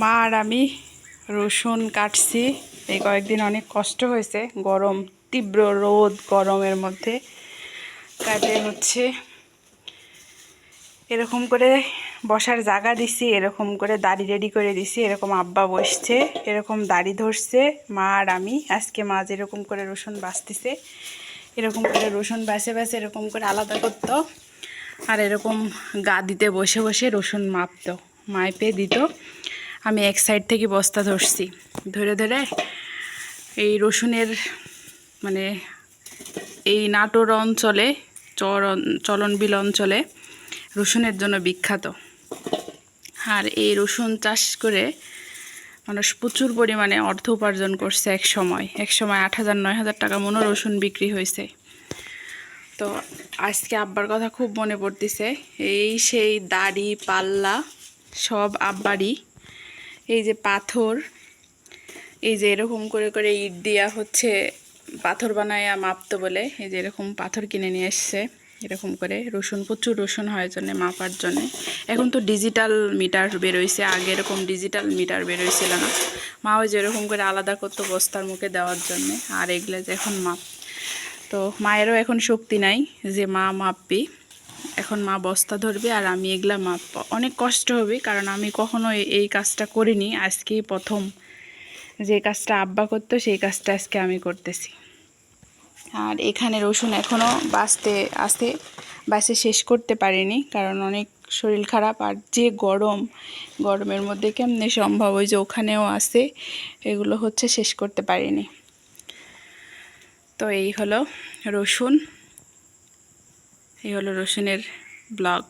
মা আর আমি রসুন কাটছি। এই কয়েকদিন অনেক কষ্ট হয়েছে, গরম, তীব্র রোদ গরমের মধ্যে কাজে হচ্ছে। এরকম করে বসার জায়গা দিছি, এরকম করে দাড়ি রেডি করে দিছি, এরকম আব্বা বসছে, এরকম দাড়ি ধরছে মা আর আমি। আজকে মা যেরকম করে রসুন বাছতেছে, এরকম করে রসুন বাছে বাছে এরকম করে আলাদা করতো, আর এরকম গা দিতে বসে বসে রসুন মাপতো, মাইপে দিত। আমি এক সাইড থেকে বস্তা ধরছি, ধরে ধরে এই রসুনের মানে এই নাটোর অঞ্চলে, চলনবিল অঞ্চলে রসুনের জন্য বিখ্যাত। আর এই রসুন চাষ করে মানুষ প্রচুর পরিমাণে অর্থ উপার্জন করছে। এক সময় 8,000-9,000 টাকা মনে রসুন বিক্রি হয়েছে। তো আজকে আব্বার কথা খুব মনে পড়তেছে। এই সেই দাড়ি পাল্লা সব আব্বারই। এই যে পাথর, এই যে এরকম করে করে ইট দিয়া হচ্ছে পাথর বানায়া মাপতো বলে, এই যে এরকম পাথর কিনে নিয়ে এসছে। এরকম করে রসুন, প্রচুর রসুন হয় জন্যে মাপার জন্যে। এখন তো ডিজিটাল মিটার বেরোইছে, আগে এরকম ডিজিটাল মিটার বেরোইছিল না। মা ওই যেরকম করে আলাদা করতো বস্তার মুখে দেওয়ার জন্যে। আর এগুলো যে এখন মাপ, তো মায়েরও এখন শক্তি নাই যে মা মাপবি। এখন মা বস্তা ধরবে আর আমি এগুলা মাপব। অনেক কষ্ট হবে, কারণ আমি কখনো এই কাজটা করিনি, আজকেই প্রথম। যে কাজটা আব্বা করতো সেই কাজটা আজকে আমি করতেছি। আর এখানে রসুন এখনও বাঁচতে আছে, বাঁচে শেষ করতে পারিনি, কারণ অনেক শরীর খারাপ। আর যে গরম, গরমের মধ্যে কেমনে সম্ভব, ওই যে ওখানেও আছে, এগুলো হচ্ছে শেষ করতে পারিনি। তো এই হলো রসুন, এই হলো রসুনের ব্লগ।